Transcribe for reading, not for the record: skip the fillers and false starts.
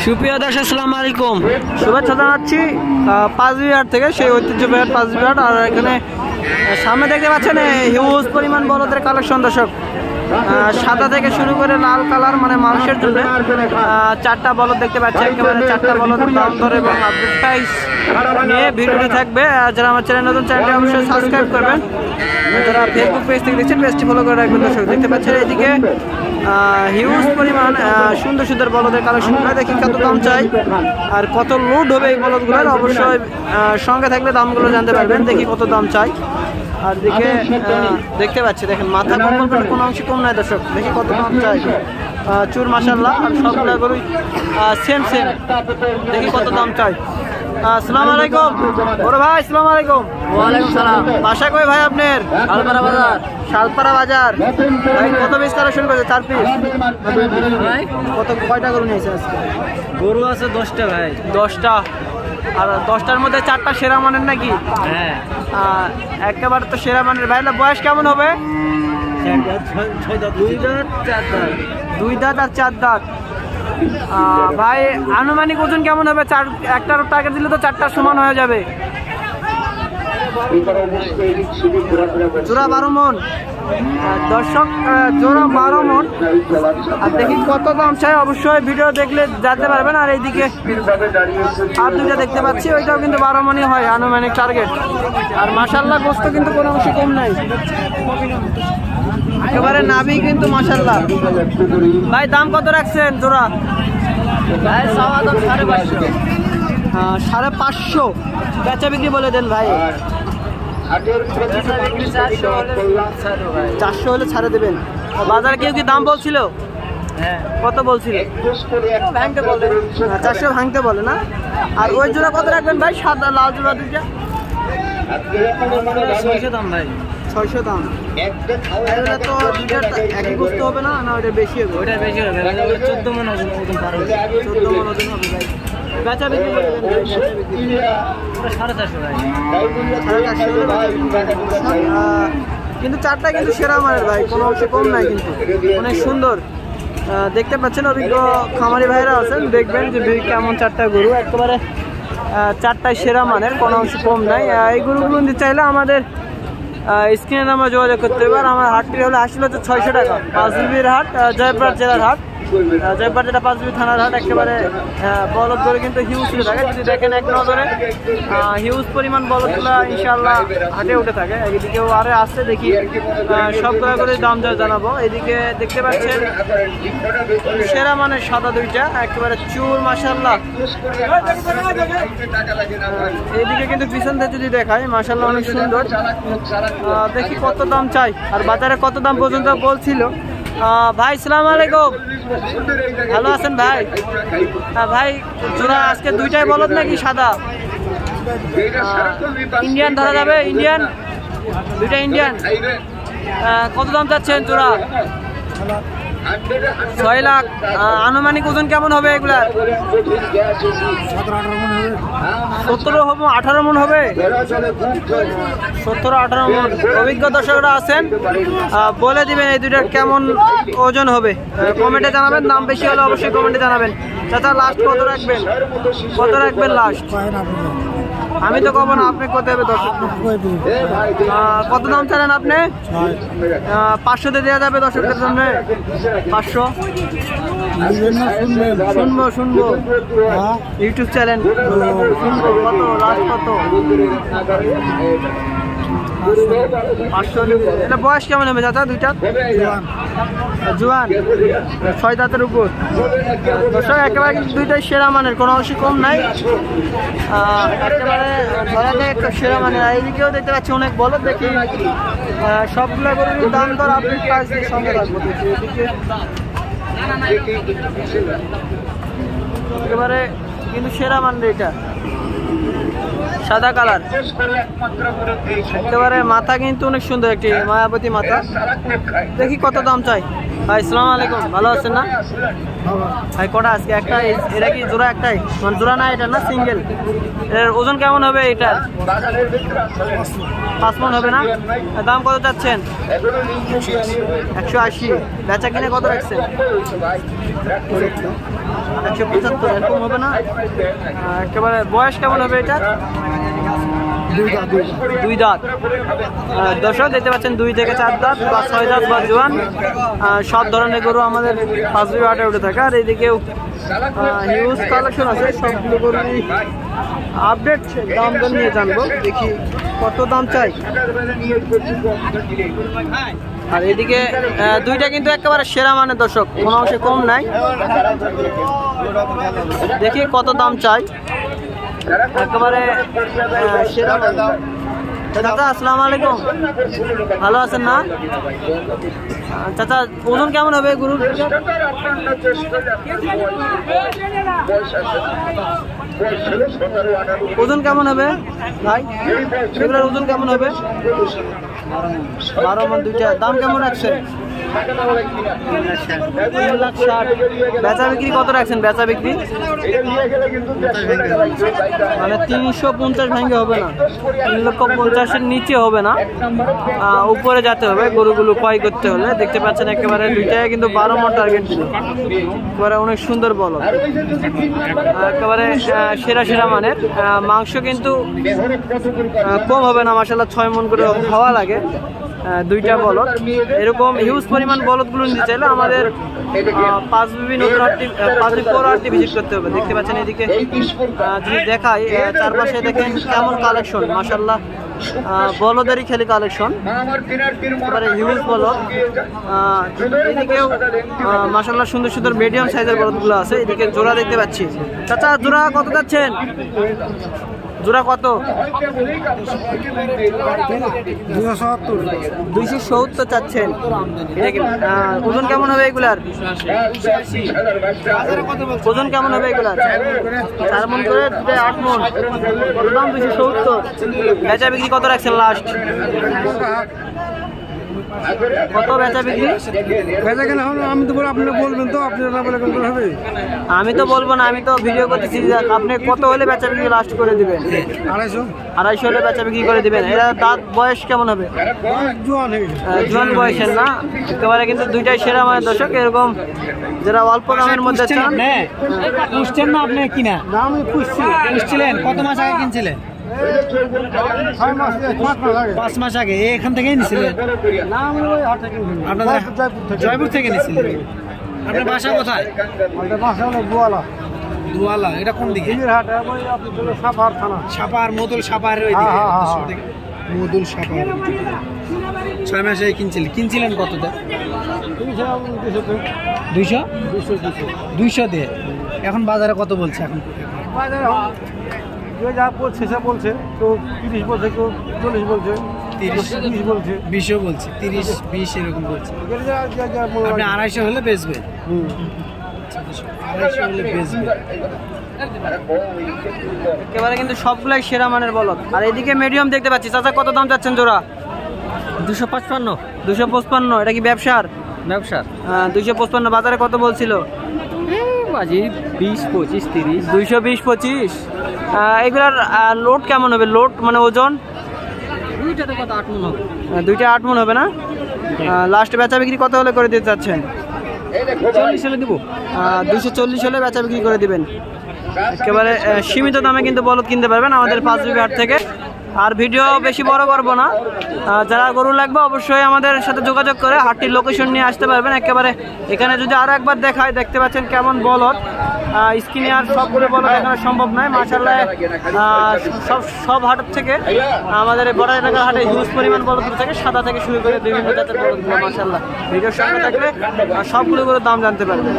সুপ্রিয় দর্শক আসসালামু আলাইকুম, শুভেচ্ছা জানাচ্ছি পাঁচবিহাট থেকে, সেই ঐতিহ্যবাহী পাঁচবিহাট। আর এখানে সামনে দেখতে পাচ্ছেন হিউজ পরিমাণ বলদের কালেকশন। দর্শক সাদা থেকে শুরু করে লাল কালার, মানে মানুষের জন্য চারটা বলদ দেখতে পাচ্ছেন। একেবারে চারটা বলদ দাম দর এবং আপডেট প্রাইস নিয়ে ভিডিওটি থাকবে। যারা আমার চ্যানেল নতুন, চ্যানেলটি অবশ্যই সাবস্ক্রাইব করবেন। যারা ফেসবুক পেজ থেকে দেখছেন, পেজটি ফলো করে রাখবেন। দর্শক দেখতে পাচ্ছেন এদিকে হিউজ পরিমাণ সুন্দর সুন্দর বলদের কালেকশনগুলো। দেখি কত দাম চাই আর কত লুট হবে এই বলদগুলোর, অবশ্যই সঙ্গে থাকলে দামগুলো জানতে পারবেন। দেখি কত দাম চাই। আর দিকে দেখতে পাচ্ছি, দেখেন মাথা কম্বল কোনো অংশ কম নাই। দর্শক দেখি কত দাম চাই। চুর মাশাআল্লাহ, আর সবগুলো গরুই সেম সেম। দেখি কত দাম চাই। আসসালামু আলাইকুম বড় ভাই। আসসালামু আলাইকুম। ওয়ালাইকুম সালাম। বাসা কই ভাই আপনার? শালপাড়া বাজার। শালপাড়া বাজার। ভাই কত পিস কালেকশন করেছে? 4 পিস। ভাই কত কয়টা গরু নিয়েছে আজকে? গরু আছে 10টা ভাই। 10টা। আর 10টার মধ্যে 4টা সেরা মানের নাকি? হ্যাঁ, একেবারে তো সেরা মানের। ভাই বয়স কেমন হবে? 2 দাঁত আর 4 দাঁত। ভাই আনুমানিক ওজন কেমন হবে? একটার টার্গেট দিলে তো 4টা সমান হয়ে যাবে। জোড়া 12 মন। দর্শক জোড়া 12 মন। আর দেখি কত দাম চাই, অবশ্যই ভিডিও দেখলে জানতে পারবেন। আর এইদিকে আর দুইটা দেখতে পাচ্ছি, ওইটাও কিন্তু 12 মনই হয় আনুমানিক টার্গেট। আর মাশাআল্লাহ গোস্ত কিন্তু কোনো অংশ কম নাই, একেবারে নাভি কিন্তু মাশাআল্লাহ। ভাই দাম কত রাখছেন জোড়া? ভাই সাওয়া দাম 550। 550। বেচা বিক্রি বলে দেন ভাই। 400 হলে ছাড়ে দেবেন। বাজারে কেউ কি দাম বলছিল? হ্যাঁ। কত বলছিল? ভাঙতে বলে। 400 ভাঙতে বলে না। আর ওই জোড়া কত রাখবেন ভাই? সাদা লাল জোড়া দুইটা 600 দাম ভাই। 600 দাম। এটা তো দুইটা একই বস্তু হবে না? না ওটা বেশি হবে? ওটা বেশি হবে, 14 মণ ওজন পার হবে। 14 মণ ওজন হবে ভাই। বেচা বিক্রি করে দেন ভাই। বেচা বিক্রি ওটা 450 ভাই। 450 হলে বেচা বিক্রি। কিন্তু 4টা কিন্তু সেরা মানের ভাই, কোনো অংশ কম নাই কিন্তু, অনেক সুন্দর। দেখতে পাচ্ছেন অভিজ্ঞ খামারি ভাইরা আছেন, দেখবেন যে কেমন 4টা গরু। একেবারে 4টাই সেরা মানের, কোনো অংশ কম নাই। এই গরুগুলো নিতে চাইলে আমাদের স্ক্রিনে আমরা যোগাযোগ করতে পারি। আর আমার হাটটি হলো আসলে হচ্ছে 600 টাকা। পাঁচবিবির হাট, জয়পুরহাট জেলার হাট। জয়পুরহাট যেটা পাঁচবিবি থানার হাট। একেবারে বলদ গরু কিন্তু হিউজ উঠে থাকে। যদি দেখেন এক নজরে হিউজ পরিমাণ বলদগুলো ইনশাআল্লাহ হাটে উঠে থাকে। এদিকেও আরে আসছে, দেখি সবগুলো করে দাম যা জানাবো। এদিকে দেখতে পাচ্ছেন সেরা মানে সাদা দুইটা, একেবারে চুর মাশাআল্লাহ। এইদিকে কিন্তু পিছন থেকে যদি দেখায় মাশাআল্লাহ অনেক সুন্দর। দেখি কত দাম চাই আর বাজারে কত দাম পর্যন্ত বলছিল। ভাই আসসালামু আলাইকুম, ভালো আছেন ভাই? ভাই জোড়া আজকে দুইটাই বলদ নাকি সাদা? ইন্ডিয়ান ধরা যাবে? ইন্ডিয়ান দুইটা ইন্ডিয়ান। কত দাম চাচ্ছেন জোড়া? 6 লাখ। আনুমানিক ওজন কেমন হবে এগুলা? 17-18 মণ হবে। 17-18 মণ। অভিজ্ঞ দর্শকরা আছেন, বলে দিবেন এই দুইটার কেমন ওজন হবে, কমেন্টে জানাবেন। দাম বেশি হলে অবশ্যই কমেন্টে জানাবেন। চাচা লাস্ট কত রাখবেন? কত রাখবেন লাস্ট? আমি তো কব না, আপনি কত হবে? দর্শক কত দাম চালেন আপনি? 500-তে দেওয়া যাবে দর্শকদের জন্য? 500 শুনবো ইউটিউব চ্যানেল শুনবো। কত লাস্ট কত? 500। এটা বয়স কেমন হবে চাচা দুইটা? জোয়ান, 6 দাঁতের উপর। দর্শক একেবারে দুইটাই সেরা মানের, কোনো অংশ কম নাই, একেবারে ধরা যায় একটা সেরা মানের। এইদিকেও দেখতে পাচ্ছি অনেক বলদ। দেখি সবগুলো গরুর দাম দর আপনি প্রাইস দিয়ে সঙ্গে রাখবো। দেখি এদিকে একেবারে কিন্তু সেরা মানের, এটা সাদা কালার। একেবারে মাথা কিন্তু অনেক সুন্দর, একটি মায়াবতী মাথা। দেখি কত দাম চাই। ভাই আসসালামু আলাইকুম, ভালো আছেন না ভাই? কটা আজকে? একটা? এটা কি জোড়া? একটাই মানে জোড়া না, এটা না সিঙ্গেল? এর ওজন কেমন হবে এটার? 5 মণ হবে না? দাম কত চাচ্ছেন? 180। বেচা কিনে কত রাখছেন? 175। এরকম হবে না? একেবারে বয়স কেমন হবে এটা? 2 দাঁত। দর্শক দেখতে পাচ্ছেন 2 থেকে 4 দাঁত বা 6 দাঁত বা জোয়ান। সব ধরনের গরু আমাদের পাঁচবি হাটে উঠে থাকে। আর এইদিকেও হিউজ কালেকশন আছে, সবগুলো গরু আপডেট দাম দর নিয়ে জানবো। দেখি কত দাম চাই। আর এদিকে দুইটা কিন্তু একেবারে সেরা মানের দর্শক, কোনো অংশে কম নাই। দেখি কত দাম চাই, একেবারে সেরা মান। চাচা আসসালামু আলাইকুম, ভালো আছেন না? চাচা ওজন কেমন হবে গরুর? ওজন কেমন হবে ভাই? এগুলোর ওজন কেমন হবে? 12 মণ দুইটা। দাম কেমন রাখছেন? 3,60,000। বেচা বিক্রি কত রাখছেন? বেচা বিক্রি মানে 350 ভেঙে হবে না, 3,50,000-এর নিচে হবে না, উপরে যেতে হবে গরুগুলো ক্রয় করতে হলে। দেখতে পাচ্ছেন একেবারে দুইটাই কিন্তু 12 মণ টার্গেট দিল। একেবারে অনেক সুন্দর বলদ, একেবারে সেরা সেরা মানের। মাংস কিন্তু কম হবে না, মাশাআল্লাহ 6 মণ করে খাওয়া লাগে দুইটা বলদ। এরকম হিউজ পরিমাণ বলদগুলো নিতে চাইলে আমাদের পাঁচবি নতুন পাঁচবি পৌর হাটটি ভিজিট করতে হবে। দেখতে পাচ্ছেন এদিকে যদি দেখাই, চারপাশে দেখেন কেমন কালেকশন, মাশাআল্লাহ বলদেরই খেলি কালেকশন, এবারে হিউজ বলদ। এদিকেও মাশাআল্লাহ সুন্দর সুন্দর মিডিয়াম সাইজের বলদগুলো আছে। এদিকে জোড়া দেখতে পাচ্ছি। চাচা জোড়া কত যাচ্ছেন? জোড়া কত? 270 চাচ্ছেন। ওজন কেমন হবে এগুলার? ওজন কেমন হবে এগুলার? 4 মণ করে 8 মণ। দাম 270। বেচা বিক্রি কত রাখছেন লাস্ট? কত বেচা বিক্রি? আমি তো বলবো, আপনি বলবেন তো, আপনি হবে। আমি তো বলবো না, আমি তো ভিডিও করতেছি। আপনি কত হলে বেচা বিক্রি লাস্ট করে দিবেন? 250 হলে বেচা বিক্রি করে দিবেন। এরা দাঁত বয়স কেমন হবে? জোয়ান বয়সের না, একেবারে কিন্তু দুইটাই সেরা মানের দর্শক। এরকম যারা অল্প দামের মধ্যে চান। পুষছেন না আপনি কিনা? আমি পুষছিলেন? কত মাস আগে কিনছিলেন? 5 মাস আগে। এখান থেকেই নিছিলেন? আপনাদের জয়পুর থেকে নিছিলেন? আপনার বাসা কোথায়? দুয়ালা। এটা কোন দিকে? সাপার, মদুল সাপার ওই দিকে। মদুল সাপার। 6 মাস আগে কিনছিলেন কতটা? 200 দিয়ে। এখন বাজারে কত বলছে? এখন যা বলছে সে বলছে, তো 30 বলছে, কেউ 40 বলছে, 30 বলছে, 20 বলছে, 30-20 এরকম বলছে। আপনি 250 হলে বেচবেন? 250 হলে বেচবেন। একেবারে কিন্তু সবগুলাই সেরা মানের বলদ। আর এদিকে মিডিয়াম দেখতে পাচ্ছি। চাচা কত দাম চাচ্ছেন জোড়া? 255। 255। এটা কি ব্যবসার? ব্যবসার। 255। বাজারে কত বলছিল? 20-25-30। 220-25। এগুলার লোড কেমন হবে? লোড মানে ওজন? দুইটাতে কত? 8 মণ হবে। দুইটা 8 মণ হবে না? লাস্ট বেচা বিক্রি কত হলে করে দিতে চাচ্ছেন? 40 হলে দেবো। 240 হলে বেচা বিক্রি করে দিবেন। একেবারে সীমিত দামে কিন্তু বলদ কিনতে পারবেন আমাদের পাঁচবি হাট থেকে। আর ভিডিও বেশি বড় করবো না, যারা গরু লাগবে অবশ্যই আমাদের সাথে যোগাযোগ করে হাটটির লোকেশন নিয়ে আসতে পারবেন। একেবারে এখানে যদি আরো একবার দেখায়, দেখতে পাচ্ছেন কেমন বলদ। স্ক্রিনে আর সবগুলো বলদ দেখানো সম্ভব নয়। মাশাআল্লাহ সব হাটের থেকে আমাদের বড় এলাকার হাটে হিউজ পরিমাণ বলদগুলো থেকে, সাদা থেকে শুরু করে বিভিন্ন জাতের বলদগুলো। মাশাআল্লাহ ভিডিওর সঙ্গে থাকলে সবগুলো দাম জানতে পারবেন।